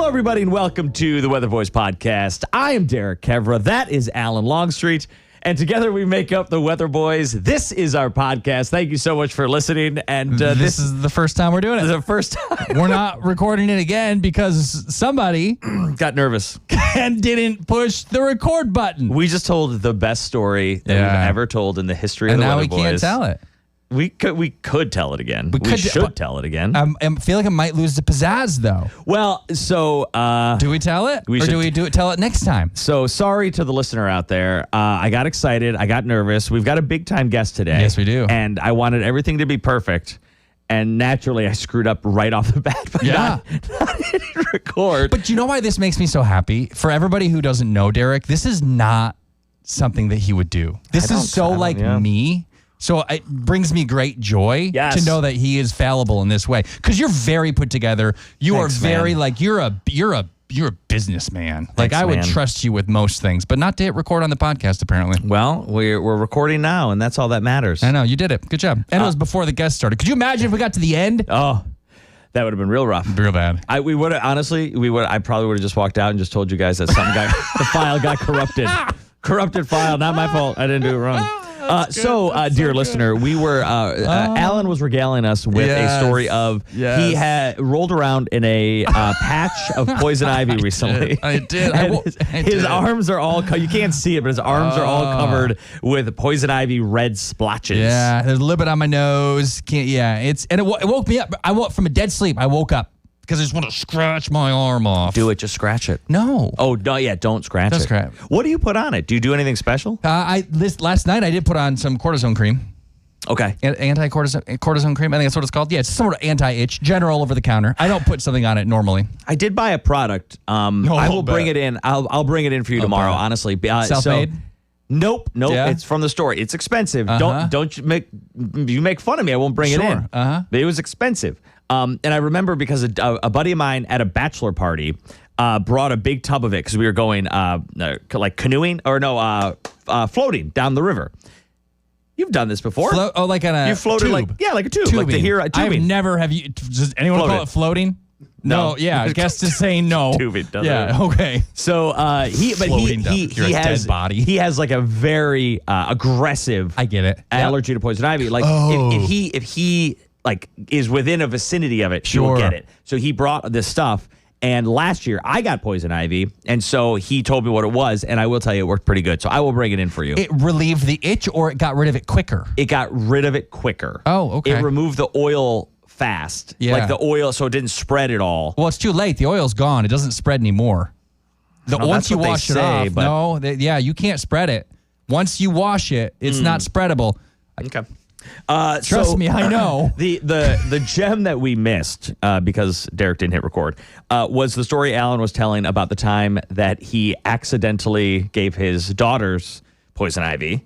Hello, everybody, and welcome to the Weatherboys podcast. I am Derek Kevra. That is Alan Longstreet. And together we make up the Weatherboys. This is our podcast. Thank you so much for listening. And this is the first time we're doing it. This is the first time. We're not recording it again because somebody got nervous and didn't push the record button. We just told the best story that we've ever told in the history of the Weatherboys. And now we can't tell it. We could tell it again. We should tell it again. I feel like it might lose the pizzazz, though. Well, so... do we tell it? Or do we tell it next time? So sorry to the listener out there. I got excited. I got nervous. We've got a big-time guest today. Yes, we do. And I wanted everything to be perfect. And naturally, I screwed up right off the bat by not hitting record. But you know why this makes me so happy? For everybody who doesn't know Derek, this is not something that he would do. This is so like me. So it brings me great joy to know that he is fallible in this way. Because you're very put together. Thanks, are very man. Like you're a businessman. Like I would trust you with most things, but not to hit record on the podcast apparently. Well, we're recording now, and that's all that matters. I know you did it. Good job. And it was before the guest started. Could you imagine if we got to the end? Oh. That would have been real rough. Real bad. I probably would have just walked out and just told you guys that the file got corrupted. Corrupted file, not my fault. I didn't do it wrong. Dear listener, we were Alan was regaling us with a story of he had rolled around in a patch of poison ivy recently. I did. His arms are all you can't see it, but his arms are all covered with poison ivy red splotches. Yeah, there's a little bit on my nose. It woke me up. I woke from a dead sleep. I woke up because I just want to scratch my arm off. Do it. Just scratch it. No. Oh, no, yeah, don't scratch it. Scratch. What do you put on it? Do you do anything special? Last night I did put on some cortisone cream. Okay. Anti-cortisone cream. I think that's what it's called. Yeah, it's some sort of anti-itch, general over the counter. I don't put something on it normally. I did buy a product. I will bring it in. I'll bring it in for you tomorrow, honestly. Self-made? Nope. Yeah. It's from the store. It's expensive. Don't you make fun of me. I won't bring it in. But it was expensive. And I remember because a buddy of mine at a bachelor party brought a big tub of it because we were going like canoeing floating down the river. You've done this before. Like on a you floated tube. like a tube. Tubing. Like tubing. Does anyone call it floating? No, yeah, I guess to say no. Tubing doesn't. Yeah, okay. So he has dead body. He has like a very aggressive. I get it. Allergy to poison ivy. Like if he like is within a vicinity of it, he will get it. So he brought this stuff, and last year I got poison ivy, and so he told me what it was, and I will tell you it worked pretty good. So I will bring it in for you. It relieved the itch, or it got rid of it quicker? It got rid of it quicker. Oh, okay. It removed the oil fast. Yeah. Like the oil, so it didn't spread at all. Well, it's too late. The oil's gone. It doesn't spread anymore. Once you wash it off, you can't spread it. Once you wash it, it's not spreadable. Okay. Trust me, I know. The gem that we missed because Derek didn't hit record was the story Alan was telling about the time that he accidentally gave his daughters poison ivy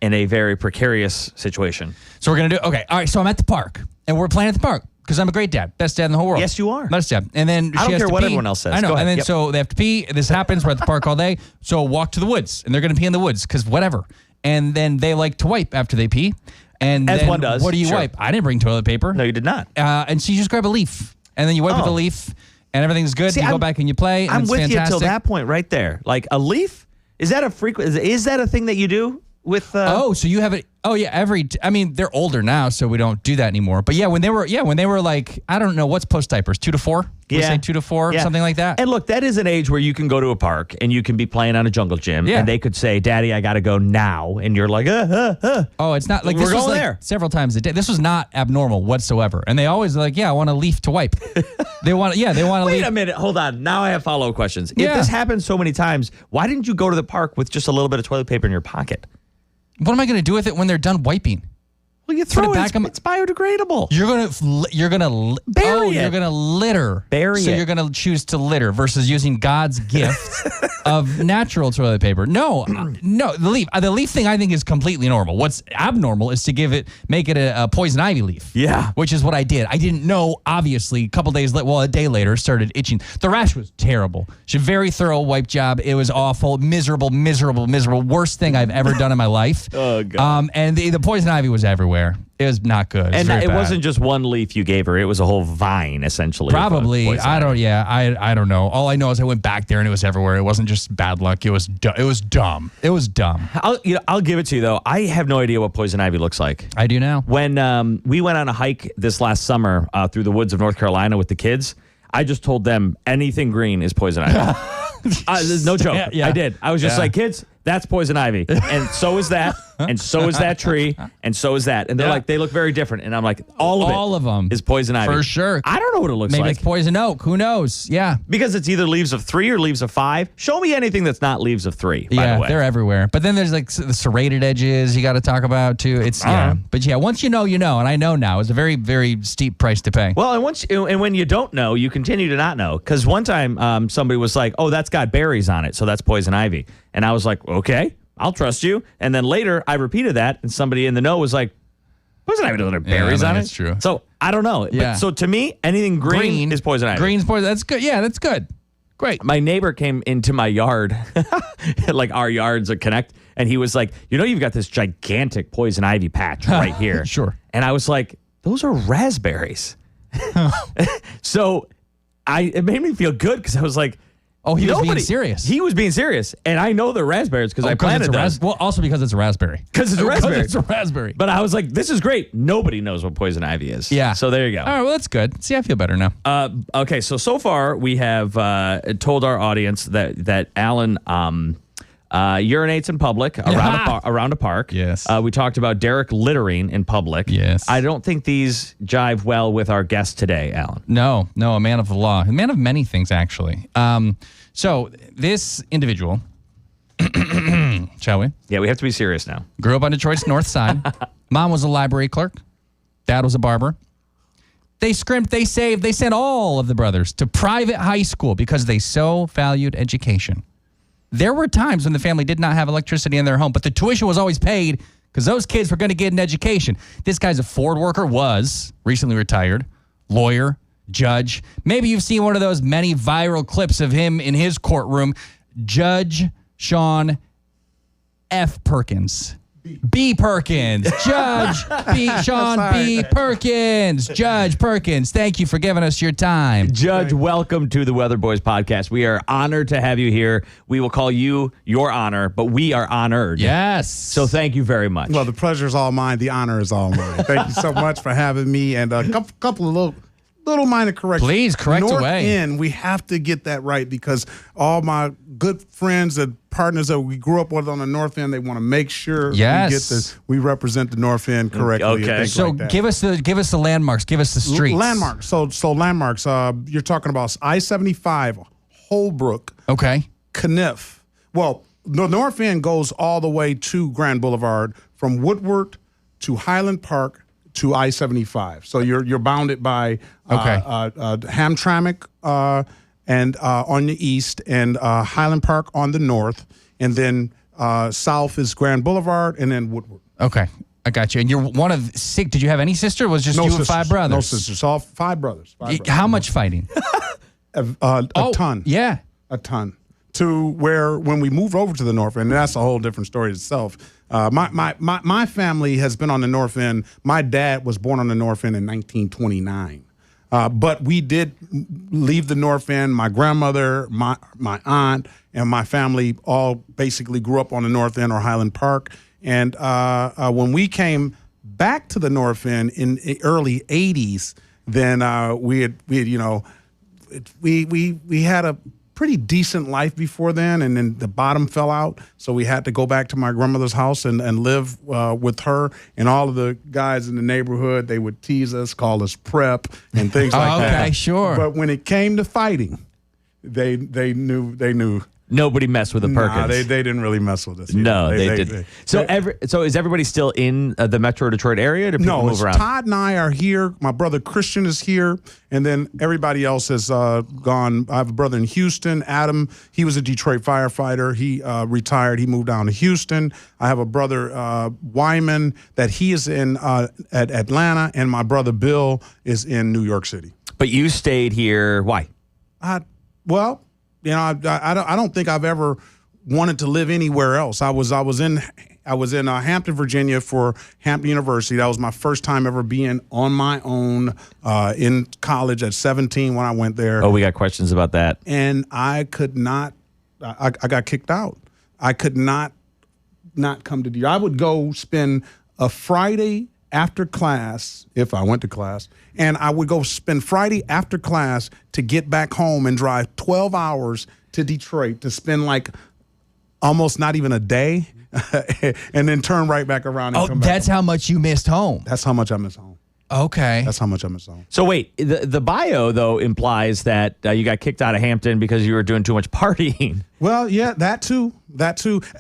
in a very precarious situation. So we're going to do, okay, all right, so I'm at the park, and we're playing at the park because I'm a great dad, best dad in the whole world. Yes, you are. Best dad. And then I don't care what everyone else says. I know, Go ahead. And then so they have to pee. This happens, we're at the park all day, so walk to the woods, and they're going to pee in the woods because whatever. And then they like to wipe after they pee. And as then one does. What do you wipe? I didn't bring toilet paper. No, you did not. And so you just grab a leaf, and then you wipe with a leaf, and everything's good. See, you go back and you play. And I'm it's with fantastic. you till that point right there. Like a leaf? Is that a frequent? Is that a thing that you do with? So you have it. Oh yeah, they're older now, so we don't do that anymore. But when they were like, I don't know, what's post diapers, 2 to 4? Yeah. Say 2 to 4, something like that. And look, that is an age where you can go to a park and you can be playing on a jungle gym, and they could say, "Daddy, I got to go now," and you're like, Oh, it's not like we're this going was there like several times a day. This was not abnormal whatsoever, and they always like, I want a leaf to wipe. They want a Wait leaf. a minute, hold on. Now I have follow-up questions. If this happens so many times, why didn't you go to the park with just a little bit of toilet paper in your pocket? What am I going to do with it when they're done wiping? Well, you throw it back. It's biodegradable. You're gonna bury it. You're gonna litter. Bury it. So you're gonna choose to litter versus using God's gift of natural toilet paper. No. The leaf thing I think is completely normal. What's abnormal is to make it a poison ivy leaf. Yeah. Which is what I did. I didn't know. Obviously, a day later, started itching. The rash was terrible. She had a very thorough wipe job. It was awful, miserable. Worst thing I've ever done in my life. Oh God. And the poison ivy was everywhere. everywhere. It was not good. And it wasn't just one leaf you gave her. It was a whole vine, essentially. Probably. I don't know. All I know is I went back there and it was everywhere. It wasn't just bad luck. It was dumb. It was dumb. I'll give it to you, though. I have no idea what poison ivy looks like. I do now. When we went on a hike this last summer through the woods of North Carolina with the kids, I just told them anything green is poison ivy. No joke. Yeah. I did. I was just like, kids, that's poison ivy. And so is that. And so is that tree. And so is that. And they're like, they look very different. And I'm like, all of them is poison ivy. For sure. I don't know what it looks like. Maybe it's poison oak. Who knows? Yeah. Because it's either leaves of 3 or leaves of 5. Show me anything that's not leaves of 3, by the way. They're everywhere. But then there's like the serrated edges you got to talk about too. It's, But once you know, you know. And I know now. It's a very, very steep price to pay. Well, and when you don't know, you continue to not know. Because one time somebody was like, oh, that's got berries on it, so that's poison ivy. And I was like, okay, I'll trust you. And then later I repeated that, and somebody in the know was like, poison ivy doesn't have berries on it. That's true. So I don't know. Yeah. But, so to me, anything green is poison ivy. Green's poison. That's good. Yeah, that's good. Great. My neighbor came into my yard, like our yards are connect, and he was like, you've got this gigantic poison ivy patch right here. Sure. And I was like, those are raspberries. So it made me feel good because I was like, oh, he was being serious. He was being serious. And I know they're raspberries because I planted them. Well, also because it's a raspberry. Because it's a raspberry. Because it's a raspberry. But I was like, this is great. Nobody knows what poison ivy is. Yeah. So there you go. All right, well, that's good. See, I feel better now. Okay, so far we have told our audience that Alan urinates in public around a park. Yes. We talked about Derek littering in public. Yes. I don't think these jive well with our guest today, Alan. No, a man of the law. A man of many things, actually. So this individual, shall we? Yeah, we have to be serious now. Grew up on Detroit's north side. Mom was a library clerk. Dad was a barber. They scrimped, they saved, they sent all of the brothers to private high school because they so valued education. There were times when the family did not have electricity in their home, but the tuition was always paid because those kids were going to get an education. This guy's a Ford worker, was recently retired, lawyer, judge. Maybe you've seen one of those many viral clips of him in his courtroom. Judge Sean F. Perkins. B. Perkins. Judge Sean B. Perkins. Judge Perkins, thank you for giving us your time. Judge, welcome to the Weatherboys podcast. We are honored to have you here. We will call you Your Honor, but we are honored. Yes. So thank you very much. Well, the pleasure is all mine. The honor is all mine. Thank you so much for having me. And a couple of little minor corrections. Please, correct North away. End, we have to get that right because all my good friends and partners that we grew up with on the North End, they want to make sure we represent the North End correctly. Okay. And so like that. give us the landmarks. Give us the streets. Landmarks. So landmarks. You're talking about I-75, Holbrook. Okay. Kniff. Well, the North End goes all the way to Grand Boulevard from Woodward to Highland Park to I-75. So you're bounded by Hamtramck and on the east and Highland Park on the north, and then south is Grand Boulevard and then Woodward. Okay. I got you. And you're one of 6. Did you have any sister? Or was just no you sisters. and 5 brothers? No sisters. All 5 brothers. How much fighting? A ton. Yeah. A ton. To where when we moved over to the North End, and that's a whole different story itself. My family has been on the North End. My dad was born on the North End in 1929. But we did leave the North End. My grandmother, my aunt, and my family all basically grew up on the North End or Highland Park. And when we came back to the North End in the early 80s, then we had a pretty decent life before then, and then the bottom fell out, so we had to go back to my grandmother's house and live with her. And all of the guys in the neighborhood, they would tease us, call us prep and things like that. Okay, sure. But when it came to fighting, they knew. Nobody messed with the Perkins. Nah, they didn't really mess with us. No, they didn't. So is everybody still in the Metro Detroit area? Or do people move around? Todd and I are here. My brother Christian is here, and then everybody else has gone. I have a brother in Houston, Adam. He was a Detroit firefighter. He retired. He moved down to Houston. I have a brother Wyman that he is in at Atlanta, and my brother Bill is in New York City. But you stayed here. Why? Well, I don't think I've ever wanted to live anywhere else. I was in I was in Hampton, Virginia for Hampton University. That was my first time ever being on my own in college at 17 when I went there. Oh, we got questions about that. And I could not, I got kicked out. I could not come to I would go spend a Friday after class, if I went to class, and I would go spend Friday after class to get back home and drive 12 hours to Detroit to spend like almost not even a day and then turn right back around and come back. That's how much you missed home. That's how much I miss home. Okay. That's how much I miss home. So wait, the bio, though, implies that you got kicked out of Hampton because you were doing too much partying. Well, yeah, that too.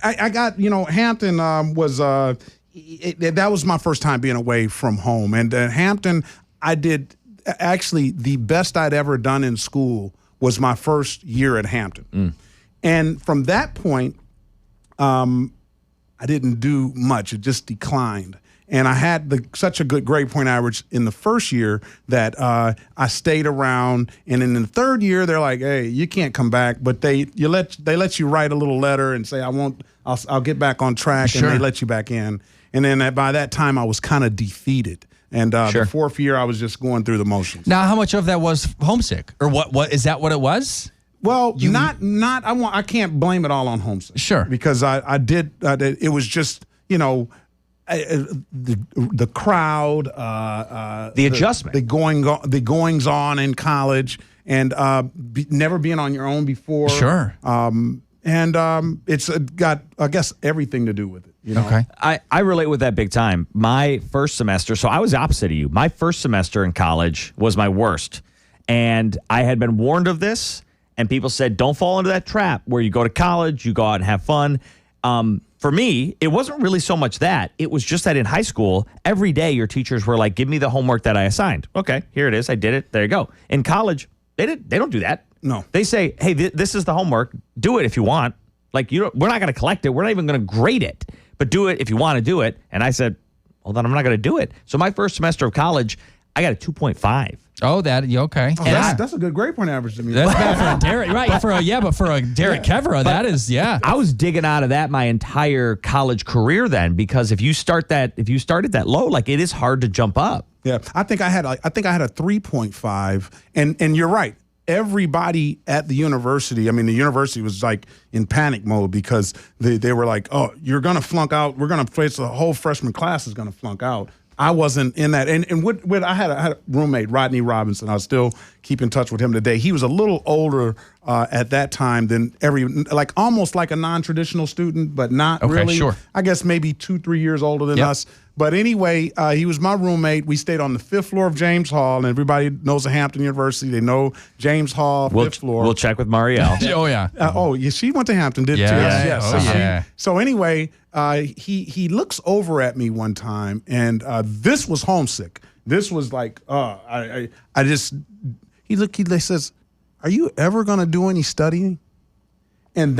I got, Hampton was, that was my first time being away from home. And Hampton, I did, actually, the best I'd ever done in school was my first year at Hampton. And from that point, I didn't do much. It just declined. And I had such a good grade point average in the first year that I stayed around. And in the third year, they're like, "Hey, you can't come back." But they let you write a little letter and say, I'll get back on track," Sure. and they let you back in. And then by that time, I was kind of defeated. And Sure. the fourth year, I was just going through the motions. Now, how much of that was homesick, or what is that? What it was? Well, I can't blame it all on homesick. Sure. Because I did. It was just the crowd, the adjustment, the goings on in college, and never being on your own before. Sure. It's got, I guess, everything to do with it. Okay. I relate with that big time. My first semester, so I was opposite of you. My first semester in college was my worst. And I had been warned of this, and people said, don't fall into that trap where you go to college, you go out and have fun. For me, it wasn't really so much that. It was just that in high school, every day your teachers were like, give me the homework that I assigned. Okay, here it is. I did it. There you go. In college, they don't do that. No. They say, hey, this is the homework. Do it if you want. Like, we're not going to collect it. We're not even going to grade it. But do it if you want to do it. And I said, well, then I'm not going to do it. So my first semester of college, I got a 2.5. Oh, okay. Oh, that's a good grade point average to me. That's bad for a Derek, right? But for a Derek Kevra, that is, yeah. I was digging out of that my entire college career then, because if you started that low, like, it is hard to jump up. Yeah, I think I had a 3.5, and you're right. Everybody at the university, I mean, the university was like in panic mode because they were like, "Oh, you're gonna flunk out. We're gonna face the whole freshman class is gonna flunk out." I wasn't in that. And I had a roommate, Rodney Robinson. I still keep in touch with him today. He was a little older at that time than almost like a non-traditional student, but not really. Sure. I guess maybe 2-3 years older than us. But anyway, he was my roommate. We stayed on the 5th floor of James Hall, and everybody knows the Hampton University. They know James Hall, 5th floor. We'll check with Marielle. Oh, yeah. She went to Hampton, didn't she? Yes. So anyway, he looks over at me one time, and this was homesick. This was like, he says, "Are you ever going to do any studying?" And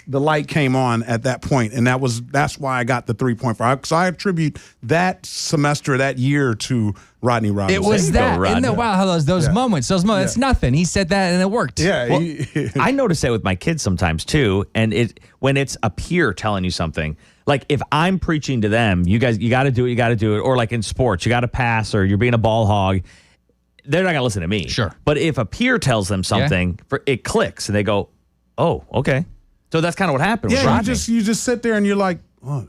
the light came on at that point, and that's why I got the 3.5. Because I attribute that semester, that year, to Rodney Robinson. It was that. Isn't that wow? How those moments, it's nothing. He said that, and it worked. Yeah. Well, I notice that with my kids sometimes too, and when it's a peer telling you something. Like, if I'm preaching to them, you got to do it, or like in sports, you got to pass, or you're being a ball hog. They're not gonna listen to me. Sure. But if a peer tells them something, it clicks, and they go, "Oh, okay." So that's kind of what happened. Yeah, you just sit there and you're like, "Oh,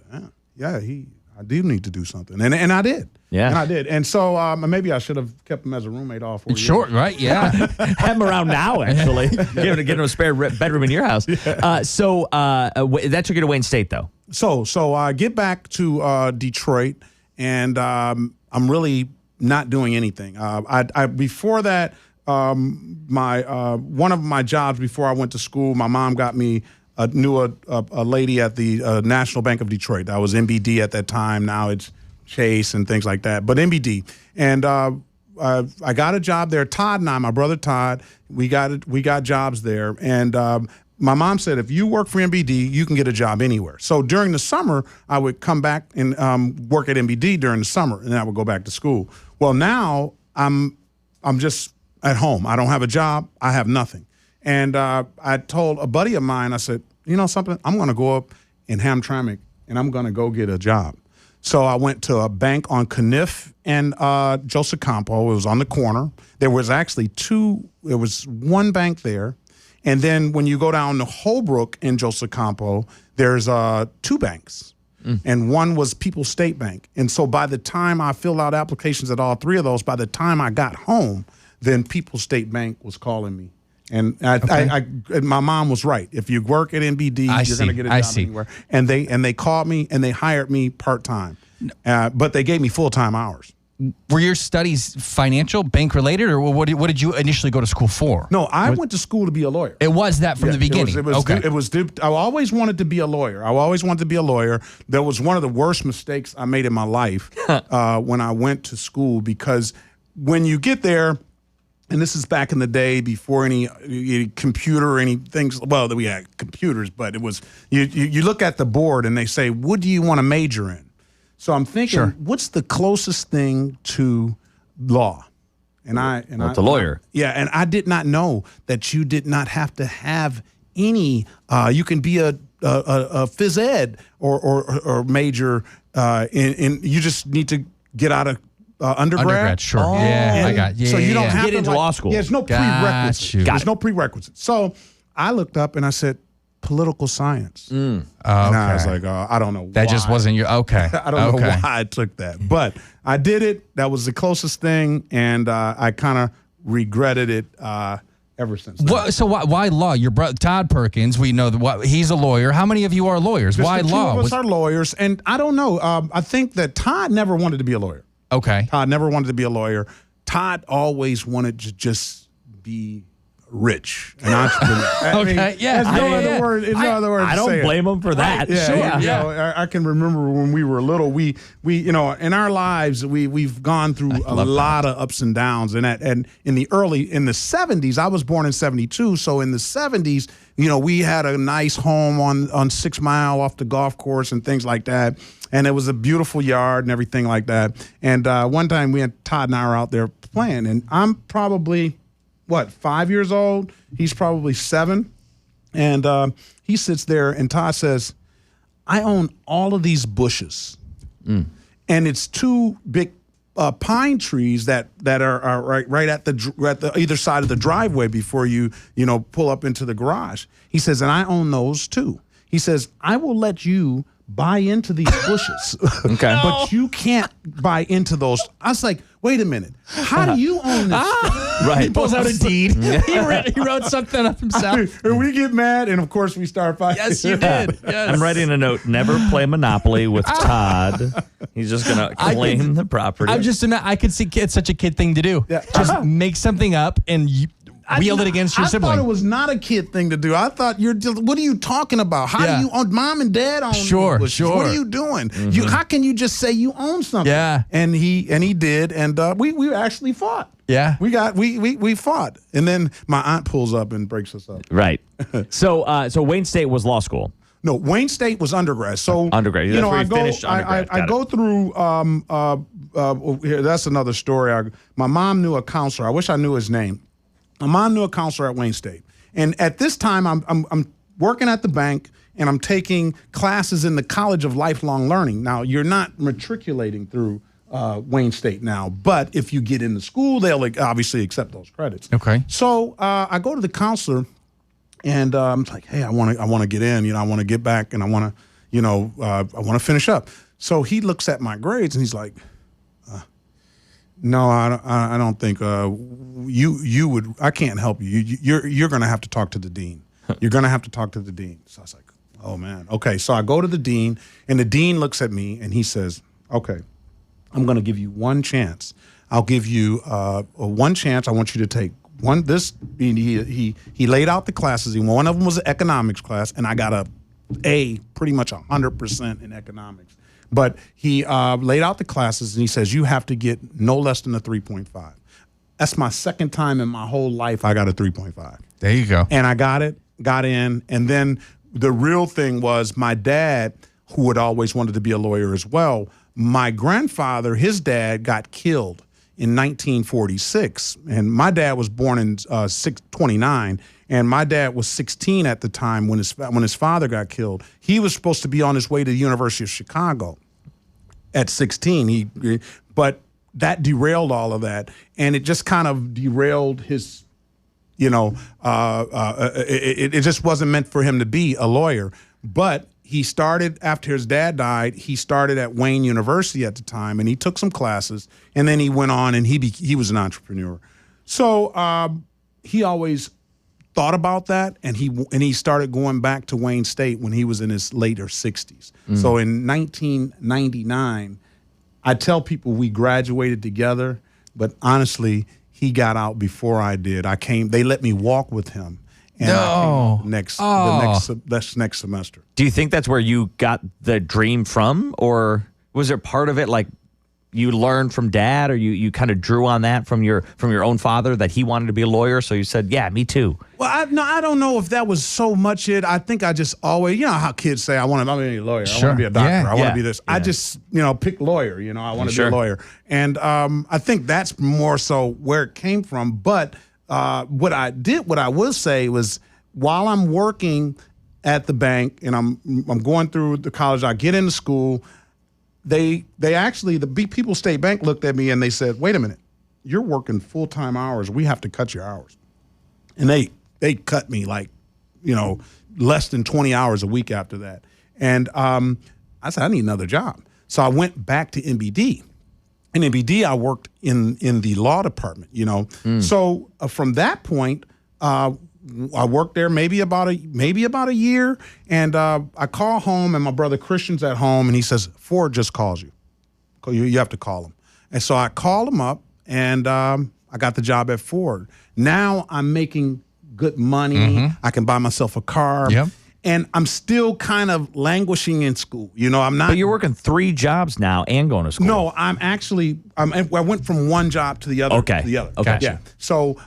yeah, I do need to do something," and I did. Yeah, and I did. And so maybe I should have kept him as a roommate all 4 years. Short, right? Yeah, have him around now. Actually, get him a spare bedroom in your house. Yeah. So that took you to Wayne State, though. So I get back to Detroit, and I'm really not doing anything. I before that, one of my jobs before I went to school, my mom got me. Knew a lady at the National Bank of Detroit. I was MBD at that time. Now it's Chase and things like that. But MBD. And I got a job there. Todd and I, my brother Todd, we got jobs there. And my mom said, if you work for MBD, you can get a job anywhere. So during the summer, I would come back and work at MBD during the summer, and then I would go back to school. Well, now I'm just at home. I don't have a job. I have nothing. And I told a buddy of mine, I said, you know something? I'm going to go up in Hamtramck and I'm going to go get a job. So I went to a bank on Kniff and Joseph Campo. It was on the corner. There was actually there was one bank there. And then when you go down to Holbrook in Joseph Campo, there's 2 banks. And one was People's State Bank. And so by the time I filled out applications at all 3 of those, by the time I got home, then People's State Bank was calling me. And my mom was right. If you work at MBD, you're going to get a job anywhere. And they called me and they hired me part-time. But they gave me full-time hours. Were your studies financial, bank related, or what did you initially go to school for? No, I went to school to be a lawyer. It was that from the beginning. It was. I always wanted to be a lawyer. That was one of the worst mistakes I made in my life when I went to school, because when you get there, and this is back in the day before any computer or any things. Well, we had computers, but it was you look at the board and they say, "What do you want to major in?" So I'm thinking, what's the closest thing to law? And it's a lawyer. And I did not know that you did not have to have any. You can be a phys ed or major in. You just need to get out of undergrad. Sure. Oh. Yeah, I got. Yeah, so you don't have to get into law school. Yeah, there's no prerequisites. There's no prerequisites. So I looked up and I said, political science. And I was like, I don't know why. That just wasn't your, okay. I don't know why I took that. But I did it. That was the closest thing. And I kind of regretted it ever since then. So why law? Your brother, Todd Perkins, we know he's a lawyer. How many of you are lawyers? Just why the law? Two of us are lawyers. And I don't know. I think that Todd never wanted to be a lawyer. Okay. Todd never wanted to be a lawyer. Todd always wanted to just be rich, an entrepreneur. Okay, There's no other word. I don't blame him for that. I can remember when we were little. We in our lives we've gone through a lot of ups and downs. And in the 70s, I was born in 72. So in the 70s, we had a nice home on 6 Mile off the golf course and things like that. And it was a beautiful yard and everything like that. And one time Todd and I were out there playing, and I'm probably 5 years old? He's probably 7. And he sits there and Todd says, I own all of these bushes. And it's 2 big pine trees that are right at the either side of the driveway before you pull up into the garage. He says, and I own those too. He says, I will let you buy into these bushes. Okay. But you can't buy into those. I was like, wait a minute. How do you own this? Right. He pulls out a deed. He wrote something up himself. And we get mad, and of course we start fighting. Yes, you did. Yes. I'm writing a note. Never play Monopoly with Todd. He's just going to claim the property. I could see it's such a kid thing to do. Yeah. Just make something up and wield it against your sibling. I thought it was not a kid thing to do. I thought what are you talking about? How do you own? Mom and dad own? Sure. What are you doing? How can you just say you own something? Yeah. And he did, and we actually fought. Yeah. We fought, and then my aunt pulls up and breaks us up. Right. So Wayne State was law school. No, Wayne State was undergrad. So undergrad. That's where you finished undergrad. I go through. Here, that's another story. My mom knew a counselor. I wish I knew his name. My mom knew a counselor at Wayne State, and at this time, I'm working at the bank, and I'm taking classes in the College of Lifelong Learning. Now, you're not matriculating through Wayne State now, but if you get into school, they'll obviously accept those credits. Okay. So I go to the counselor, and I'm like, hey, I want to get in. I want to get back, and I want to finish up. So he looks at my grades, and he's like, no, I don't think you would. I can't help you. You're going to have to talk to the dean. You're going to have to talk to the dean. So I was like, oh man, okay. So I go to the dean, and the dean looks at me, and he says, okay, I'm going to give you one chance. I'll give you one chance. I want you to take one. He laid out the classes. One of them was an economics class, and I got pretty much 100% in economics. But he laid out the classes, and he says, you have to get no less than a 3.5. That's my second time in my whole life I got a 3.5. There you go. And I got in. And then the real thing was my dad, who had always wanted to be a lawyer as well, my grandfather, his dad, got killed in 1946, and my dad was born in 29, and my dad was 16 at the time when his father got killed. He was supposed to be on his way to the University of Chicago at 16. But that derailed all of that, and it just kind of derailed his. It just wasn't meant for him to be a lawyer. But he started, after his dad died, he started at Wayne University at the time, and he took some classes, and then he went on, and he was an entrepreneur. So he always thought about that, and he started going back to Wayne State when he was in his later 60s. So in 1999, I tell people we graduated together, but honestly, he got out before I did. They let me walk with him. And I came out the next semester. Do you think that's where you got the dream from? Or was there part of it like you learned from dad, or you kind of drew on that from your own father, that he wanted to be a lawyer, so you said, yeah, me too? Well, I don't know if that was so much it. I think I just always, how kids say, I want to be a lawyer. Sure. I want to be a doctor. Yeah. I want to be this. Yeah. I just, pick lawyer. I want to be a lawyer. And I think that's more so where it came from. But what I will say was, while I'm working at the bank and I'm going through the college, I get into school, they actually, the People State Bank looked at me and they said, wait a minute, you're working full-time hours. We have to cut your hours. And they cut me like, less than 20 hours a week after that. And I said, I need another job. So I went back to MBD. In MBD, I worked in the law department, So from that point, I worked there maybe about a year, and I call home, and my brother Christian's at home, and he says, Ford just calls you. You have to call him. And so I called him up, and I got the job at Ford. Now I'm making good money. Mm-hmm. I can buy myself a car. Yep. And I'm still kind of languishing in school. I'm not. But you're working 3 jobs now and going to school. No, I went from one job to the other. Okay. To the other. Okay. Yeah. So.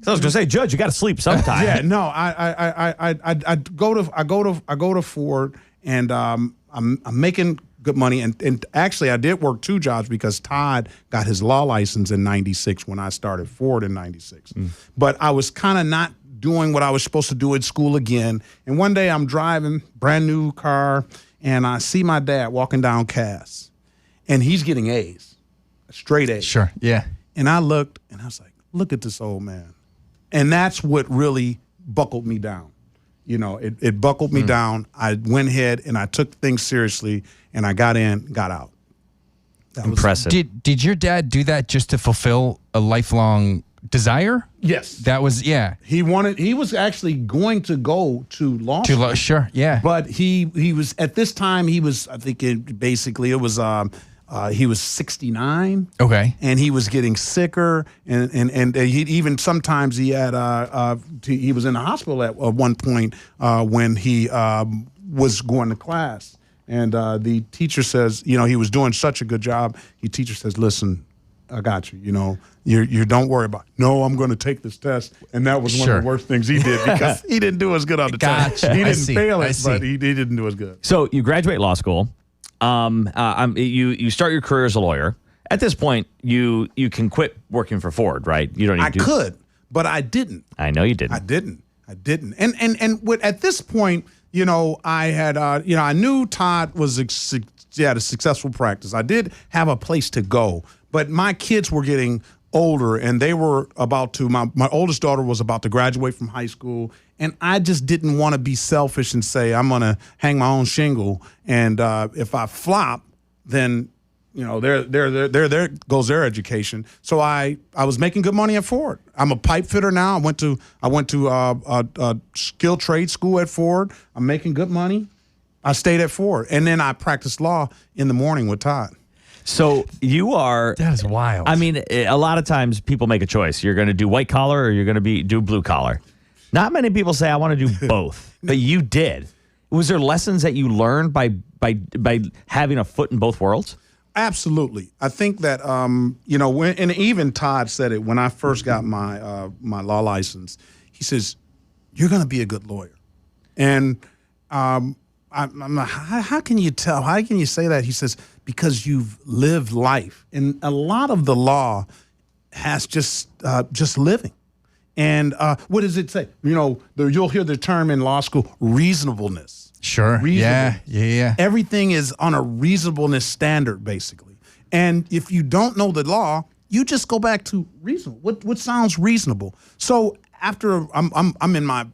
So I was gonna say, Judge, you got to sleep sometime. Yeah, no, I go to Ford, and I'm making good money, and actually I did work 2 jobs because Todd got his law license in '96 when I started Ford in '96. But I was kind of not doing what I was supposed to do at school again. And one day I'm driving, brand new car, and I see my dad walking down Cass, and he's getting A's, straight A's. Sure, yeah. And I looked, and I was like, look at this old man. And that's what really buckled me down. It buckled me down. I went ahead and I took things seriously, and I got in, got out. That impressive. Did your dad do that just to fulfill a lifelong desire? Yes. That was, yeah. He was actually going to go to law school. Sure, yeah. But he was, at this time, he was, I think he was 69. Okay. And he was getting sicker, and he even sometimes he had he was in the hospital at one point when he was going to class, and the teacher says, he was doing such a good job. The teacher says, "Listen, I got you. You don't worry about it. No, I'm going to take this test." And that was one of the worst things he did, because he didn't do as good on the test. He didn't fail it, but he didn't do as good. So you graduate law school. You start your career as a lawyer. At this point, you can quit working for Ford, right? You don't need to. I could, but I didn't. I know you didn't. I didn't. And at this point, I had, I knew Todd had a successful practice. I did have a place to go, but my kids were getting older, and they were about to, my oldest daughter was about to graduate from high school, and I just didn't want to be selfish and say, I'm going to hang my own shingle, and if I flop, then, there goes their education. So I was making good money at Ford. I'm a pipe fitter now. I went to a skilled trade school at Ford. I'm making good money. I stayed at Ford, and then I practiced law in the morning with Todd. So you are. That is wild. I mean, a lot of times people make a choice. You're going to do white collar, or you're going to do blue collar. Not many people say, I want to do both, but you did. Was there lessons that you learned by having a foot in both worlds? Absolutely. I think that, and even Todd said it when I first got my law license. He says, you're going to be a good lawyer. And I I'm like, how can you tell? How can you say that? He says, because you've lived life. And a lot of the law has just living. And what does it say? You'll hear the term in law school, reasonableness. Sure. Yeah. Everything is on a reasonableness standard, basically. And if you don't know the law, you just go back to reasonable. What sounds reasonable? So after I'm in my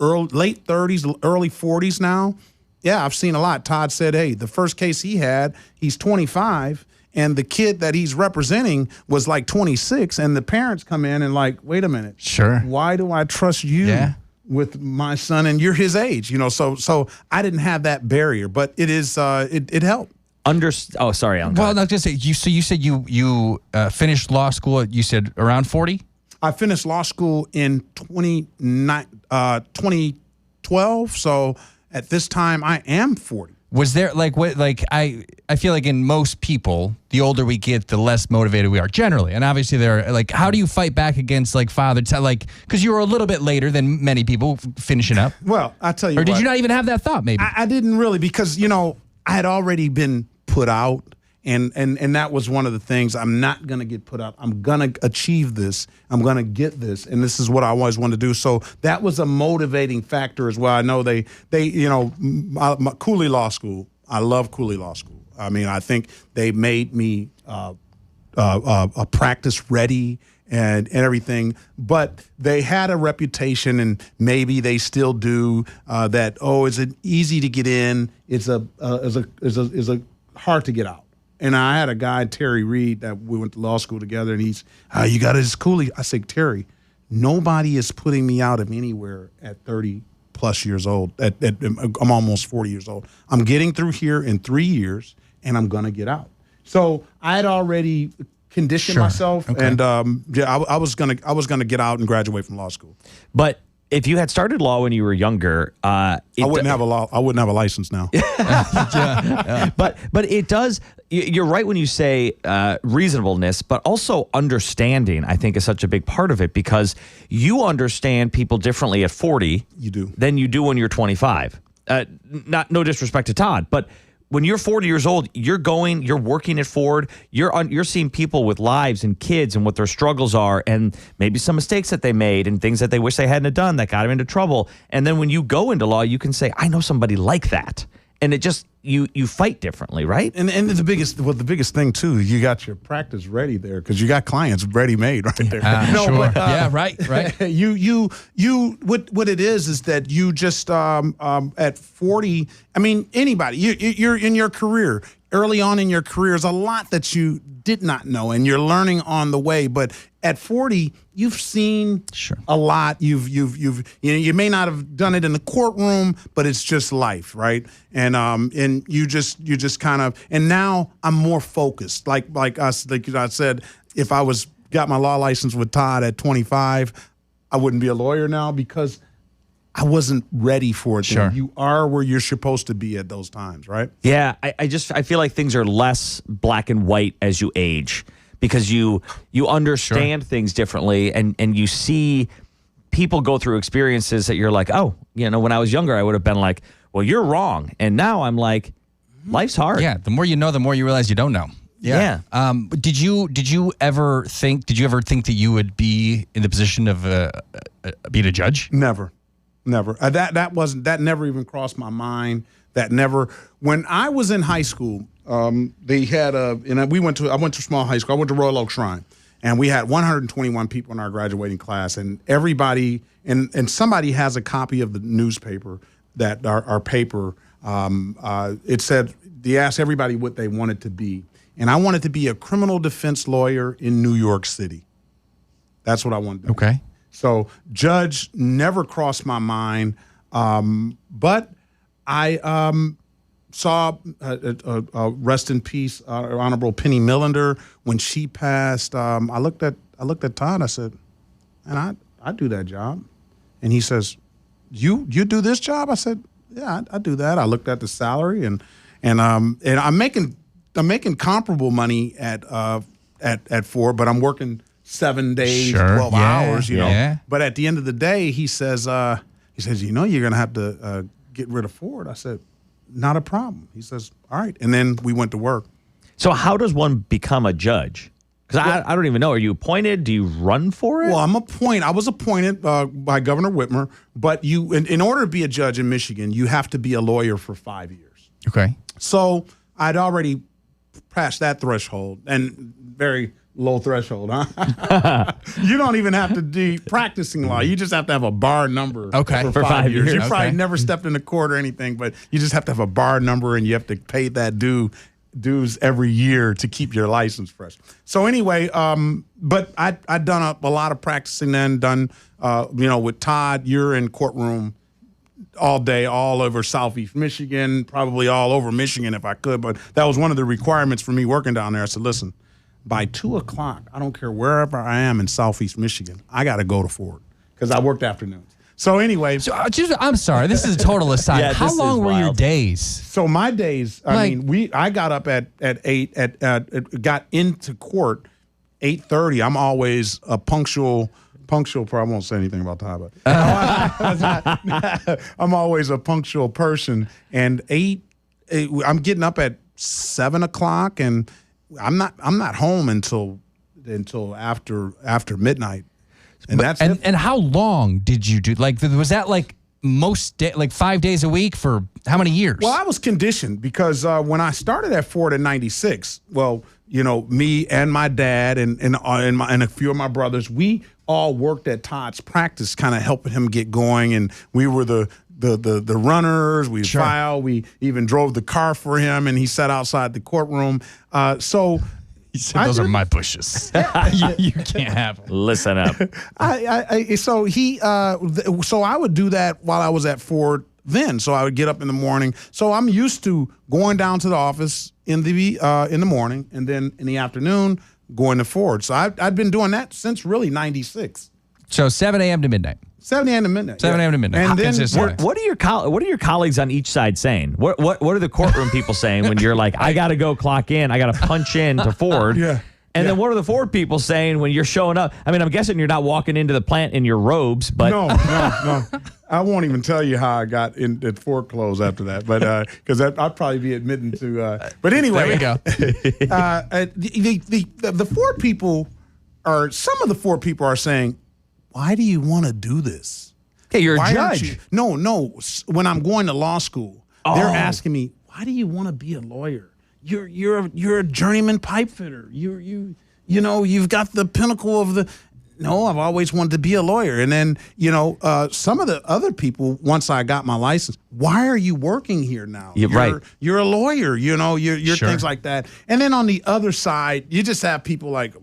late 30s, early 40s now. Yeah, I've seen a lot. Todd said, hey, the first case he had, he's 25, and the kid that he's representing was like 26, and the parents come in and like, wait a minute. Sure. Why do I trust you with my son, and you're his age? So I didn't have that barrier, but it is it helped. Oh, sorry, Alan. Well, not just say you. So you said you finished law school. You said around 40. I finished law school in 2012. So at this time, I am 40. Was there I feel like in most people, the older we get, the less motivated we are generally. And obviously how do you fight back against father time? Because you were a little bit later than many people finishing up. Well, I tell you Or did you not even have that thought maybe? I didn't really, because, I had already been put out. And that was one of the things. I'm not going to get put out. I'm going to achieve this. I'm going to get this. And this is what I always want to do. So that was a motivating factor as well. I know Cooley Law School, I love Cooley Law School. I mean, I think they made me a practice ready and everything. But they had a reputation, and maybe they still do, that, is it easy to get in? It's a hard to get out. And I had a guy, Terry Reed, that we went to law school together, and he's, you got his Cooley. I said, Terry, nobody is putting me out of anywhere at 30 plus years old. I'm almost 40 years old. I'm getting through here in 3 years, and I'm going to get out. So I had already conditioned myself, and I was gonna get out and graduate from law school. But if you had started law when you were younger, I wouldn't have a license now. But it does. You're right when you say reasonableness, but also understanding, I think, is such a big part of it, because you understand people differently at 40 than you do when you're 25. No disrespect to Todd, but when you're 40 years old, you're working at Ford, you're seeing people with lives and kids and what their struggles are, and maybe some mistakes that they made and things that they wish they hadn't have done that got them into trouble. And then when you go into law, you can say, I know somebody like that. And it just, you fight differently, right? And the biggest thing too, you got your practice ready there, because you got clients ready made right there. Sure. Right. You what it is that you just at 40. I mean, anybody, you're in your career. Early on in your career, there's a lot that you did not know, and you're learning on the way. But at 40, you've seen a lot. You may not have done it in the courtroom, but it's just life, right? And you just kind of. And now I'm more focused. Like I said, if I got my law license with Todd at 25, I wouldn't be a lawyer now, because I wasn't ready for it. Sure. You are where you're supposed to be at those times, right? Yeah, I feel like things are less black and white as you age, because you understand things differently, and you see people go through experiences that you're like, when I was younger, I would have been like, well, you're wrong. And now I'm like, life's hard. Yeah, the more you know, the more you realize you don't know. Yeah. Did you ever think that you would be in the position of being a judge? Never. That never even crossed my mind. When I was in high school, they had I went to small high school. I went to Royal Oak Shrine, and we had 121 people in our graduating class, and everybody, and somebody has a copy of the newspaper that our paper, it said, they asked everybody what they wanted to be. And I wanted to be a criminal defense lawyer in New York City. That's what I wanted to be. Okay. So judge never crossed my mind, but I saw, rest in peace, Honorable Penny Millender, when she passed. I looked at Todd. I said, "Man, I do that job," and he says, "You do this job?" I said, "Yeah, I do that." I looked at the salary, and I'm making comparable money at Ford, but I'm working 7 days, 12 hours, you know. Yeah. But at the end of the day, he says, you're going to have to get rid of Ford. I said, not a problem. He says, all right. And then we went to work. So how does one become a judge? Because I don't even know. Are you appointed? Do you run for it? Well, I was appointed by Governor Whitmer, but in order to be a judge in Michigan, you have to be a lawyer for 5 years. Okay. So I'd already passed that threshold, and very low threshold, huh? You don't even have to be practicing law. You just have to have a bar number for 5 years. You probably never stepped into court or anything, but you just have to have a bar number, and you have to pay that dues every year to keep your license fresh. So anyway, but I'd done a lot of practicing then, with Todd, you're in courtroom all day, all over Southeast Michigan, probably all over Michigan if I could, but that was one of the requirements for me working down there. I said, listen, by 2 o'clock, I don't care wherever I am in Southeast Michigan, I got to go to Ford because I worked afternoons. So anyway. So I'm sorry, this is a total aside. Yeah, how long were your days? So my days, I got up at 8, got into court 8:30. I'm always a punctual, I won't say anything about Ty, but I'm always a punctual person. And I'm getting up at 7 o'clock, and I'm not home until after midnight. And that's it. And how long did you do? Like, was that like most 5 days a week for how many years? Well, I was conditioned because when I started at Ford in '96, me and my dad and a few of my brothers, we all worked at Todd's practice, kind of helping him get going, and we were the runners. We filed. We even drove the car for him, and he sat outside the courtroom. He said, those are my bushes. you can't have them. Listen up. So I would do that while I was at Ford then. So I would get up in the morning. So I'm used to going down to the office in the morning, and then in the afternoon going to Ford. So I've been doing that since really '96. So 7 a.m. to midnight. 7 a.m. to midnight. 7 a.m. to midnight. And then what are your colleagues on each side saying? What are the courtroom people saying when you're like, I got to go clock in, I got to punch in to Ford? Yeah. And then what are the Ford people saying when you're showing up? I mean, I'm guessing you're not walking into the plant in your robes, but no. I won't even tell you how I got in at Ford clothes after that, but because I'd probably be admitting to. But anyway, there we go. The Ford people some of the Ford people are saying, why do you want to do this? Hey, you're a judge. No. When I'm going to law school, they're asking me, why do you want to be a lawyer? You're a journeyman pipe fitter. You've got the pinnacle of the. No, I've always wanted to be a lawyer. And then some of the other people, once I got my license, why are you working here now? You're a lawyer. You're things like that. And then on the other side, you just have people like,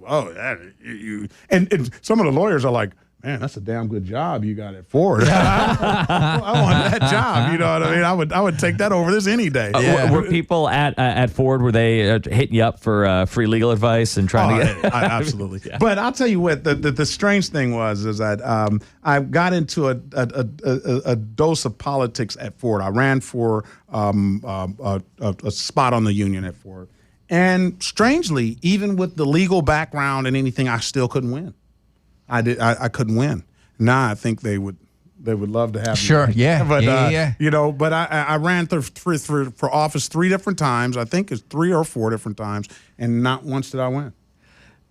and some of the lawyers are like, man, that's a damn good job you got at Ford. I want that job. You know what I mean? I would take that over this any day. Were people at Ford, were they hitting you up for free legal advice and trying to get? Absolutely. Yeah. But I'll tell you what, the strange thing is that I got into a dose of politics at Ford. I ran for a spot on the union at Ford. And strangely, even with the legal background and anything, I still couldn't win. I couldn't win. Now I think they would love to have me. Sure, yeah. But yeah. But I ran for office 3 different times. I think it's 3 or 4 different times, and not once did I win.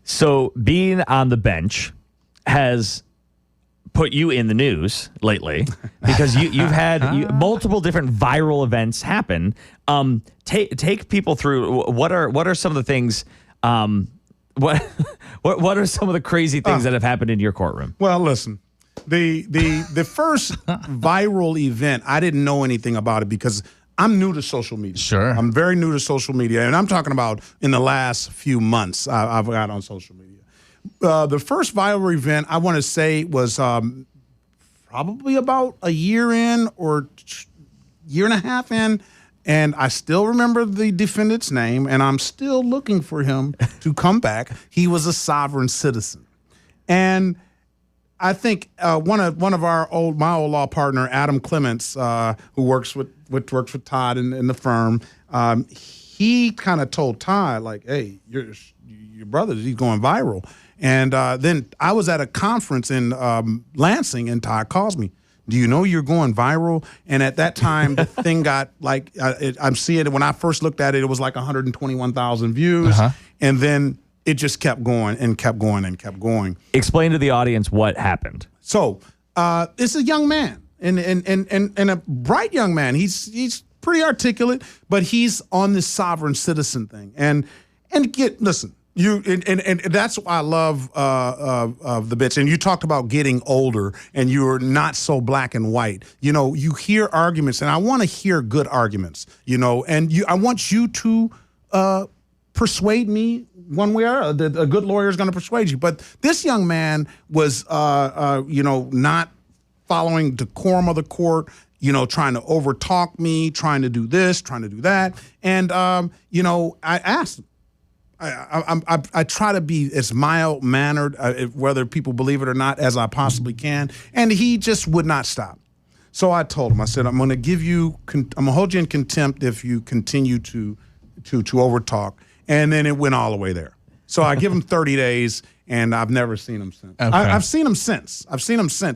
So being on the bench has put you in the news lately because you've had multiple different viral events happen. Take people through what are some of the things. What are some of the crazy things that have happened in your courtroom? Well, listen, the first viral event, I didn't know anything about it because I'm new to social media. Sure. I'm very new to social media, and I'm talking about in the last few months I've got on social media. The first viral event I want to say was probably about a year in or year and a half in. And I still remember the defendant's name, and I'm still looking for him to come back. He was a sovereign citizen. And I think one of my old law partner, Adam Clements, who works with Todd in the firm, he kind of told Todd, like, hey, your brother, he's going viral. And then I was at a conference in Lansing, and Todd calls me. Do you know you're going viral? And at that time, the thing got like, I'm seeing it, when I first looked at it, it was like 121,000 views. And then it just kept going and kept going and kept going. Explain to the audience what happened. So it's a young man and a bright young man. He's pretty articulate, but he's on this sovereign citizen thing. And listen, and that's why I love the bits. And you talked about getting older and you're not so black and white. You know, you hear arguments, and I want to hear good arguments, you know, and I want you to persuade me one way or other. A good lawyer is going to persuade you. But this young man was, not following decorum of the court, you know, trying to overtalk me, trying to do this, trying to do that. And, I asked him. I try to be as mild-mannered, whether people believe it or not, as I possibly can. And he just would not stop. So I told him, I said, I'm going to hold you in contempt if you continue to overtalk. And then it went all the way there. So I give him 30 days, and I've never seen him since. Okay. I've seen him since.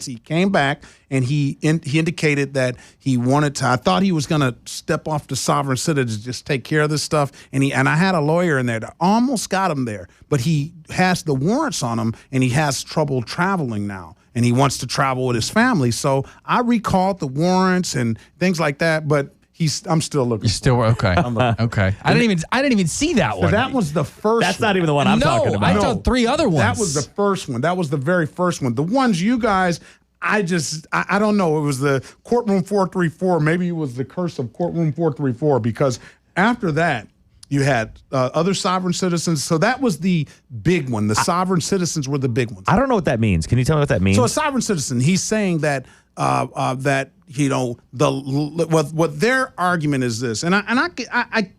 He came back, and he indicated that he wanted to. I thought he was going to step off the sovereign citizen to just take care of this stuff. And I had a lawyer in there that almost got him there. But he has the warrants on him, and he has trouble traveling now. And he wants to travel with his family. So I recalled the warrants and things like that, but I'm still looking. You're still okay. Okay. I didn't even see that one. So that was the first. That's not even the one I'm talking about. I saw 3 other ones. That was the first one. That was the very first one. The ones you guys, I don't know. It was the courtroom 434. Maybe it was the curse of courtroom 434, because after that you had other sovereign citizens. So that was the big one. The sovereign citizens were the big ones. I don't know what that means. Can you tell me what that means? So a sovereign citizen, he's saying that what their argument is this, and I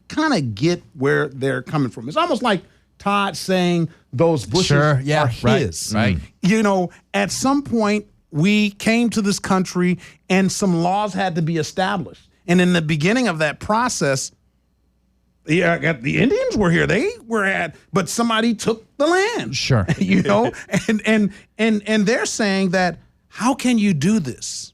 kind of get where they're coming from. It's almost like Todd saying those bushes are his. Right. You know, at some point we came to this country and some laws had to be established, and in the beginning of that process, the Indians were here. They were but somebody took the land. Sure. You know, and they're saying that, how can you do this?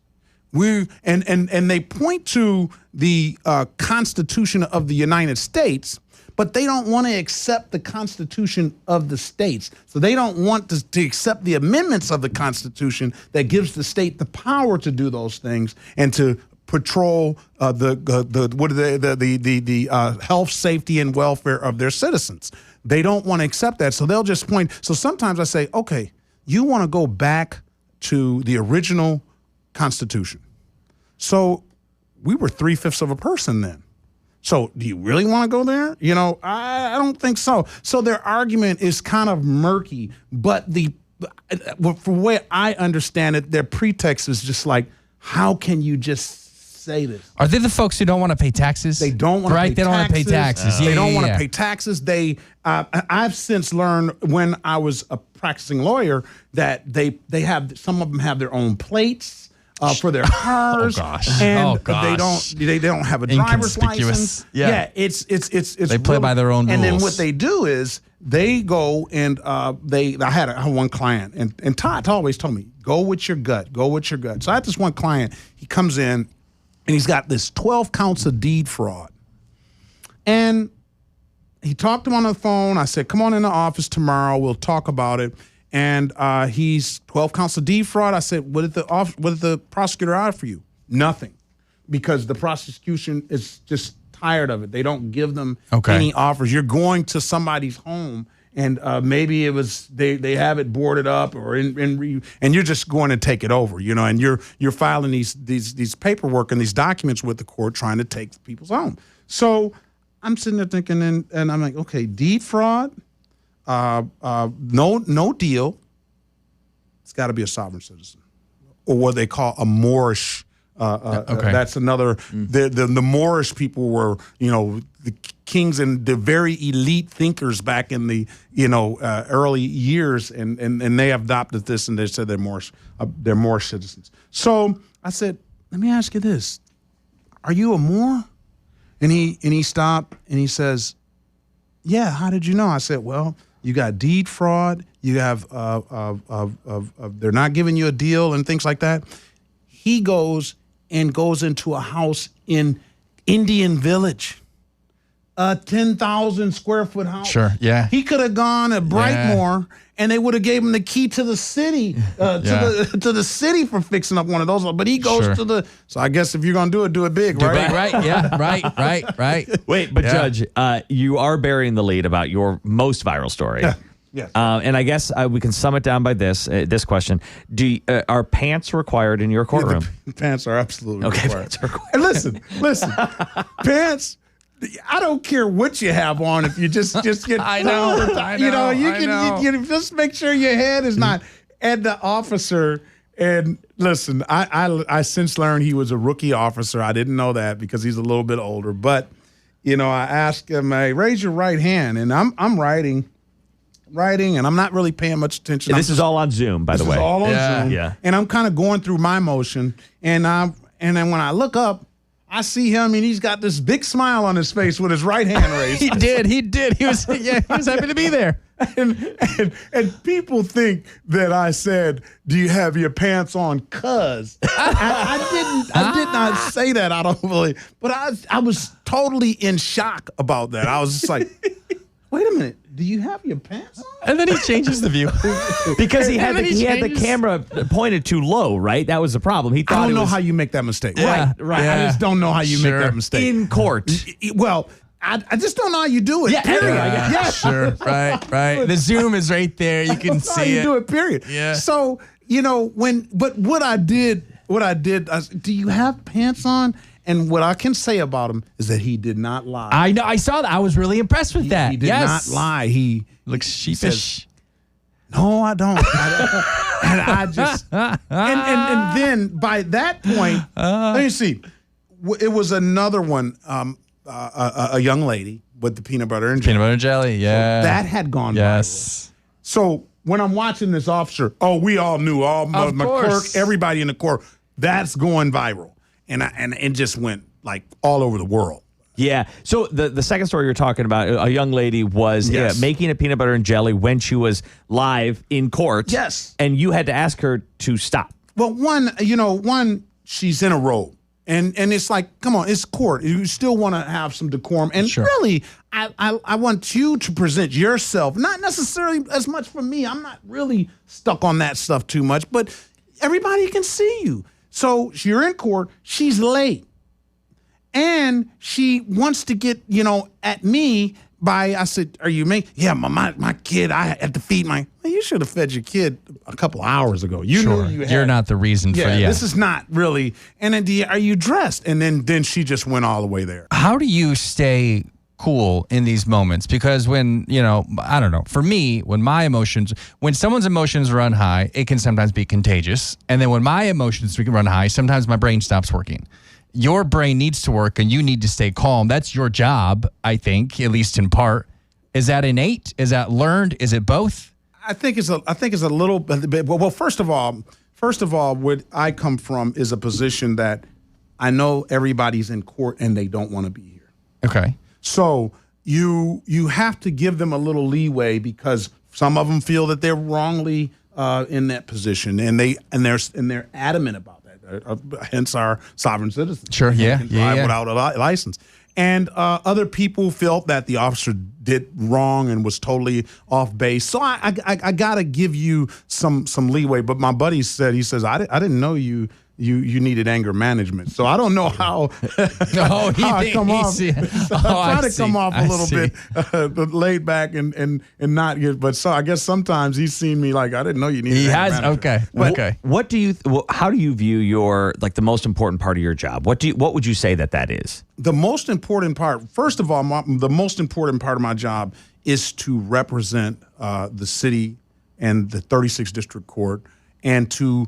And they point to the Constitution of the United States, but they don't want to accept the Constitution of the states. So they don't want to accept the amendments of the Constitution that gives the state the power to do those things and to patrol the health, safety, and welfare of their citizens. They don't want to accept that, so they'll just point. So sometimes I say, okay, you want to go back to the original Constitution. So we were 3/5 of a person then. So do you really want to go there? You know, I don't think so. So their argument is kind of murky, but for the way I understand it, their pretext is just like, how can you just say this? Are they the folks who don't want to pay taxes? They don't want to pay taxes. They don't want to pay taxes. They don't want to pay taxes. I've since learned when I was a practicing lawyer that some of them have their own plates for their cars. Oh gosh. And they don't have a driver's license. Yeah. It's they play by their own rules. And then what they do is they go and I had one client, and Todd always told me, go with your gut. Go with your gut. So I had this one client, he comes in and he's got this 12 counts of deed fraud. And he talked to him on the phone. I said, come on in the office tomorrow. We'll talk about it. And he's 12 counts of deed fraud. I said, what did the prosecutor offer you? Nothing. Because the prosecution is just tired of it. They don't give them any offers. You're going to somebody's home, and maybe it was they have it boarded up, or and you're just going to take it over, you know, and you're filing these paperwork and these documents with the court trying to take people's home. So I'm sitting there thinking, and I'm like, okay, deed fraud, no deal. It's got to be a sovereign citizen, or what they call a Moorish. That's another. The Moorish people were, you know, the kings and the very elite thinkers back in the, you know, early years, and they adopted this, and they said they're Moorish citizens. So I said, let me ask you this: are you a Moor? And he stopped and he says, yeah. How did you know? I said, well, you got deed fraud. You have they're not giving you a deal and things like that. he goes into a house in Indian Village, a 10,000 square foot house. Sure, yeah. He could have gone to Brightmoor, and they would have gave him the key to the city, to the city for fixing up one of those. But he goes to the. So I guess if you're gonna do it big, right? Right, yeah, right. Wait, but Judge, you are burying the lead about your most viral story. Yeah. Yes. And I guess we can sum it down by this question: are pants required in your courtroom? Yeah, the pants are absolutely required. Pants are required. And listen, pants. I don't care what you have on if you just get. I know. You just make sure your head is not. And the officer. And listen, I since learned he was a rookie officer. I didn't know that because he's a little bit older. But I asked him, "Hey, raise your right hand," and I'm writing, and I'm not really paying much attention. This is all on Zoom, by the way. This is all on Zoom. Yeah. And I'm kind of going through my motion, and then when I look up, I see him, and he's got this big smile on his face with his right hand raised. He did. He was happy to be there. And people think that I said, "Do you have your pants on?" Cuz I did not say that. I don't believe, but I was totally in shock about that. I was just like, "Wait a minute, do you have your pants on?" And then he changes the view because he had the camera pointed too low, right? That was the problem. He thought I don't know how you make that mistake. Yeah, right. Yeah. I just don't know how you make that mistake in court. Well, I just don't know how you do it. Yeah, period. yeah. Sure. Right. The Zoom is right there. You can see it. You do it. Period. Yeah. So what I did, do you have pants on? And what I can say about him is that he did not lie. I know. I saw that. I was really impressed with that. He did not lie. He looks sheepish. No, I don't. And I just and then by that point, let me see. It was another one. A young lady with the peanut butter and jelly. Peanut butter and jelly, yeah. So that had gone viral. So when I'm watching this officer, we all knew, my clerk, everybody in the court, that's going viral. And it just went like all over the world. Yeah. So the second story you're talking about, a young lady was making a peanut butter and jelly when she was live in court. Yes. And you had to ask her to stop. Well, one, she's in a robe. And it's like, come on, it's court. You still want to have some decorum. And really, I want you to present yourself, not necessarily as much for me. I'm not really stuck on that stuff too much, but everybody can see you. So you're in court. She's late. And she wants to get, at me I said, are you me? Yeah, my kid, I had to feed well, you should have fed your kid a couple hours ago. You knew you had. You're not the reason for this is not really. And then are you dressed? And then she just went all the way there. How do you stay cool in these moments? Because when, I don't know, for me, when someone's emotions run high, it can sometimes be contagious. And then when my emotions run high, sometimes my brain stops working. Your brain needs to work and you need to stay calm. That's your job, I think, at least in part. Is that innate? Is that learned? Is it both? I think it's a little bit. Well, first of all, what I come from is a position that I know everybody's in court and they don't want to be here. Okay. So you have to give them a little leeway because some of them feel that they're wrongly in that position and they're adamant about that. Hence our sovereign citizen. Sure, yeah. Without a license. And other people felt that the officer did wrong and was totally off base. So I got to give you some leeway. But my buddy said, I didn't know you needed anger management. So I don't know how I come off. I try to come off a little bit laid back and not get. But so I guess sometimes he's seen me like I didn't know you needed. Anger management. Okay. How do you view your the most important part of your job? What would you say that is? The most important part. First of all, the most important part of my job is to represent the city and the 36th District Court and to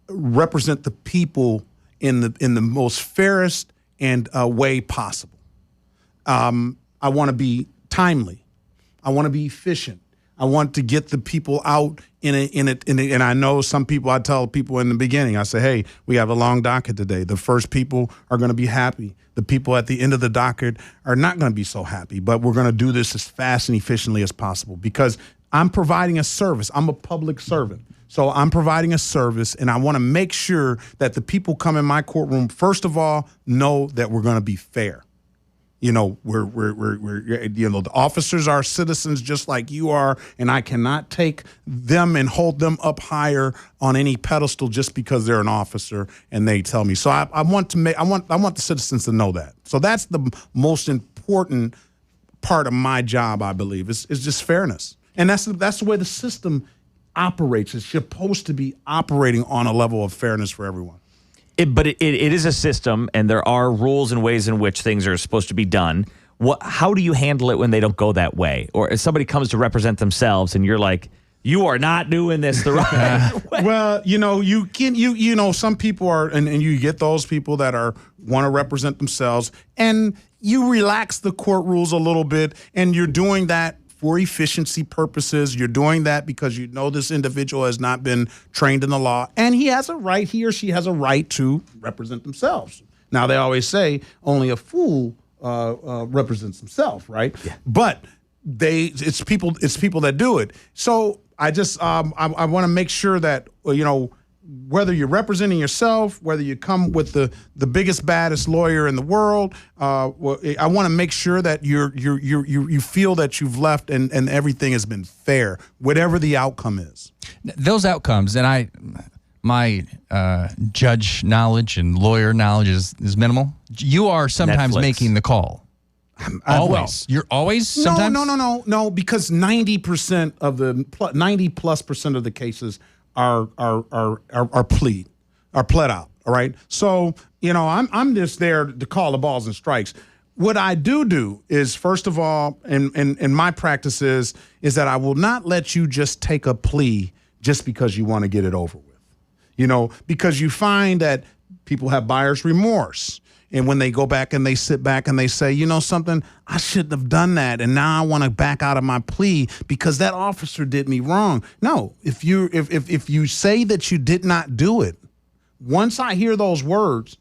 represent the people in the most fairest and way possible. I want to be timely. I want to be efficient. I want to get the people out in it. And I know some people. I tell people in the beginning. I say, hey, we have a long docket today. The first people are going to be happy. The people at the end of the docket are not going to be so happy. But we're going to do this as fast and efficiently as possible because I'm providing a service. I'm a public servant. So I'm providing a service, and I want to make sure that the people come in my courtroom, first of all, know that we're going to be fair. You know, we're the officers are citizens just like you are, and I cannot take them and hold them up higher on any pedestal just because they're an officer and they tell me. So I want the citizens to know that. So that's the most important part of my job, I believe, is just fairness. And that's the way the system operates. It's supposed to be operating on a level of fairness for everyone. But it is a system, and there are rules and ways in which things are supposed to be done. How do you handle it when they don't go that way? Or if somebody comes to represent themselves and you're like, you are not doing this the right way. Well, you know, some people are, and you get those people that want to represent themselves, and you relax the court rules a little bit, and you're doing that for efficiency purposes. You're doing that because you know this individual has not been trained in the law, and he or she has a right to represent themselves. Now, they always say only a fool represents himself, right? Yeah. But it's people that do it. So I just I want to make sure that, you know, whether you're representing yourself, whether you come with the biggest, baddest lawyer in the world, I want to make sure that you feel that you've left and everything has been fair, whatever the outcome is. Those outcomes, and my judge knowledge and lawyer knowledge is minimal. You are sometimes Netflix. Making the call. Always. You're always sometimes? No, because 90% of the 90+% of the cases are pled out. All right. So, you know, I'm just there to call the balls and strikes. What I do is, first of all, in my practice is that I will not let you just take a plea just because you want to get it over with. You know, because you find that people have buyer's remorse. And when they go back and they sit back and they say, you know something, I shouldn't have done that, and now I want to back out of my plea because that officer did me wrong. No, if you say that you did not do it, once I hear those words,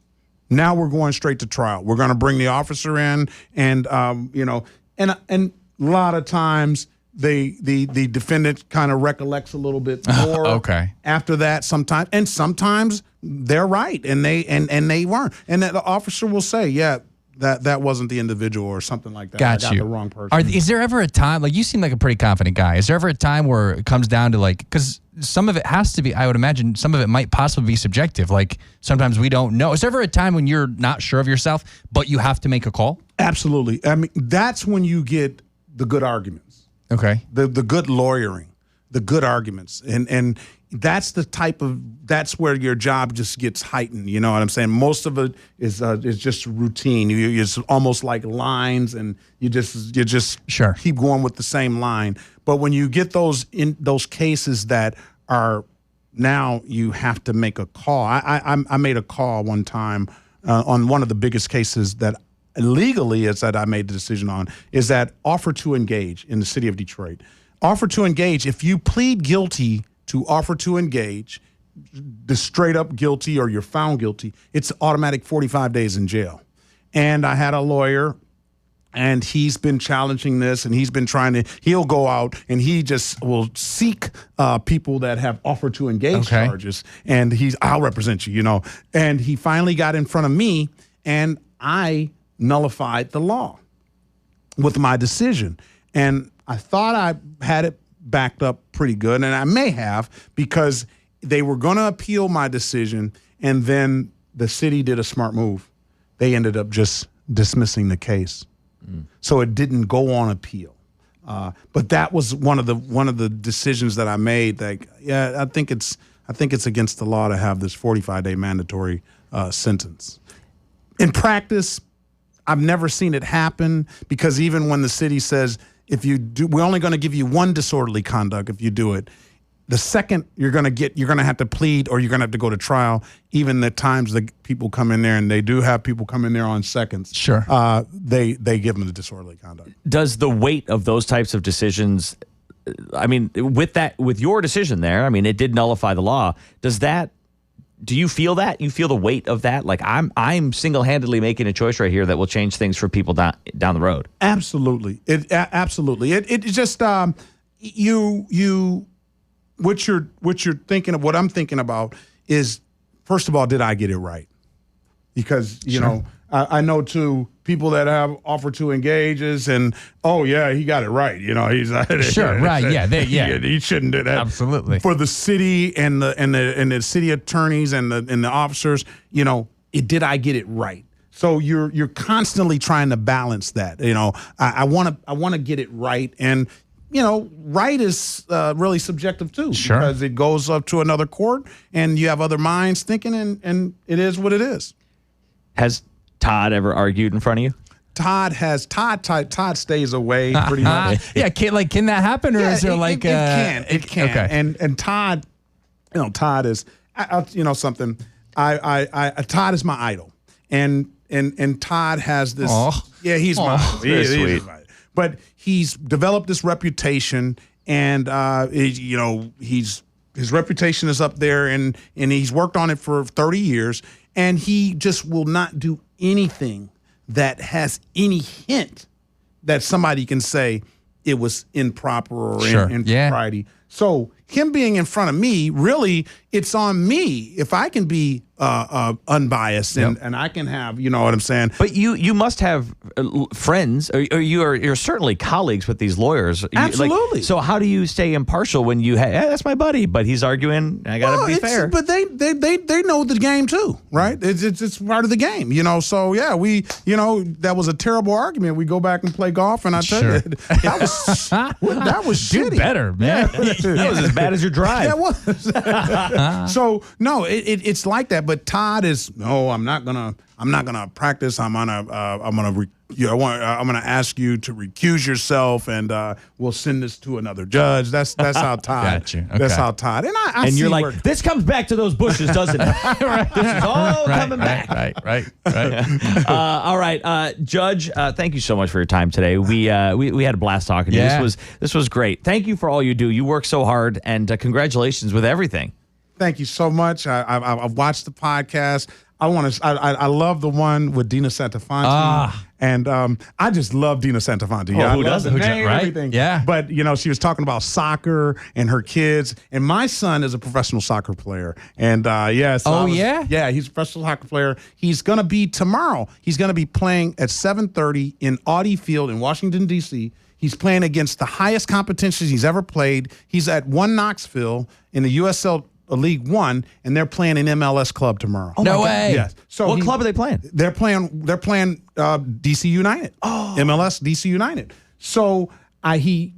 now we're going straight to trial. We're going to bring the officer in, and you know, and a lot of times the defendant kind of recollects a little bit more. Okay. After that, sometimes they're right, and they weren't, and the officer will say, yeah, that wasn't the individual or something like that. Got I you. got the wrong person. Is there ever a time, like, you seem like a pretty confident guy, is there ever a time where it comes down to, like, because some of it has to be, I would imagine some of it might possibly be subjective, like sometimes we don't know. Is there ever a time when you're not sure of yourself, but you have to make a call? Absolutely. I mean, that's when you get the good arguments. Okay. The good lawyering, the good arguments. And that's where your job just gets heightened. You know what I'm saying? Most of it is just routine. It's almost like lines, and you just sure. Keep going with the same line. But when you get those cases that are, now you have to make a call. I made a call one time on one of the biggest cases that legally is that I made the decision on, is that offer to engage in the city of Detroit. Offer to engage, if you plead guilty to offer to engage, the straight up guilty or you're found guilty, it's automatic 45 days in jail. And I had a lawyer, and he's been challenging this, and he's been he'll go out and he just will seek people that have offer to engage charges, and I'll represent you, you know. And he finally got in front of me, and I nullified the law with my decision. And I thought I had it backed up pretty good, and I may have, because they were going to appeal my decision, and then the city did a smart move. They ended up just dismissing the case. So it didn't go on appeal. But that was one of the decisions that I made. Like, yeah, I think it's against the law to have this 45-day mandatory sentence. In practice, I've never seen it happen, because even when the city says, if you do, we're only going to give you one disorderly conduct if you do it, the second you're going to have to plead, or you're going to have to go to trial. Even the times that people come in there, and they do have people come in there on seconds. Sure. They give them the disorderly conduct. Does the weight of those types of decisions, I mean, with your decision there, I mean, it did nullify the law. Do you feel that? You feel the weight of that? Like, I'm single-handedly making a choice right here that will change things for people down the road. Absolutely. Absolutely. It just, what you're thinking of, what I'm thinking about is, first of all, did I get it right? Because you know, I know too people that have offered to engages and he got it right. You know, he's sure, right, he shouldn't do that. Absolutely. For the city and the city attorneys and the officers, you know, did I get it right? So you're constantly trying to balance that. You know, I want to get it right, and you know, right is really subjective too, because it goes up to another court, and you have other minds thinking, and it is what it is. Has Todd ever argued in front of you? Todd stays away pretty much. Yeah, can that happen, or is there it can. Okay. And Todd, you know, Todd is, you know, something. Todd is my idol, and Todd has this. He's my idol. He's my idol. But he's developed this reputation, and you know, his reputation is up there, and he's worked on it for 30 years, and he just will not do anything that has any hint that somebody can say it was improper or impropriety. So him being in front of me, really, it's on me if I can be unbiased and I can have, you know what I'm saying. But you must have friends, or you're certainly colleagues with these lawyers. Absolutely. So how do you stay impartial when you have, that's my buddy, but he's arguing, I got to be fair. But they know the game too, right? It's part of the game, you know. So yeah, you know, that was a terrible argument. We go back and play golf, and I tell you, that was shitty. Do better, man. That was as bad as your drive. That was. So no, it's like that. But Todd is I'm not gonna practice. I'm gonna ask you to recuse yourself, and we'll send this to another judge. That's how Todd. Gotcha. Okay. That's how Todd. And you're like, this comes back to those bushes, doesn't it? Right. This is all coming back. Right. All right, Judge. Thank you so much for your time today. We had a blast talking to you. This was great. Thank you for all you do. You work so hard, and congratulations with everything. Thank you so much. I've watched the podcast. I love the one with Dina Santafonte. And I just love Dina Santafonte. Yeah, who doesn't? Right? Everything. Yeah. But, you know, she was talking about soccer and her kids. And my son is a professional soccer player. And, Yeah, he's a professional soccer player. He's going to be tomorrow. He's going to be playing at 7:30 in Audi Field in Washington, D.C. He's playing against the highest competitions he's ever played. He's at One Knoxville in the USL League One, and they're playing an MLS club tomorrow. No way. Yes. So what club are they playing? They're playing DC United. MLS DC United. So he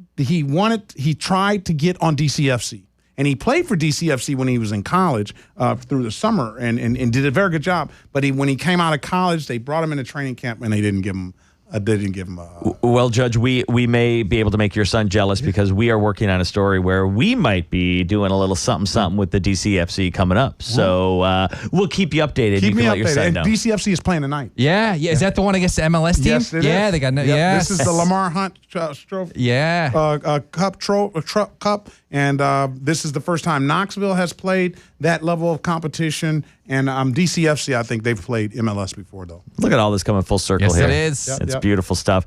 tried to get on DCFC, and he played for DCFC when he was in college through the summer, and did a very good job. But when he came out of college, they brought him into training camp, and they didn't give him. Well, Judge, we may be able to make your son jealous because we are working on a story where we might be doing a little something with the DCFC coming up. So we'll keep you updated. Keep me let your son updated. know. And DCFC is playing tonight. Yeah. Is that the one against the MLS team? Yes, it is. They got yes. This is the Lamar Hunt Trophy. Cup. And this is the first time Knoxville has played that level of competition. And DCFC, I think they've played MLS before, though. Look at all this coming full circle here. It is. It's beautiful stuff.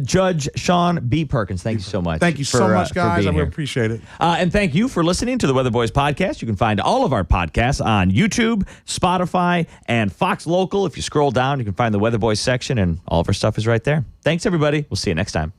Judge Sean B Perkins, thank you so much. Thank you so much, guys. I really appreciate it. And thank you for listening to the Weatherboys podcast. You can find all of our podcasts on YouTube, Spotify, and Fox Local. If you scroll down, you can find the Weatherboys section, and all of our stuff is right there. Thanks, everybody. We'll see you next time.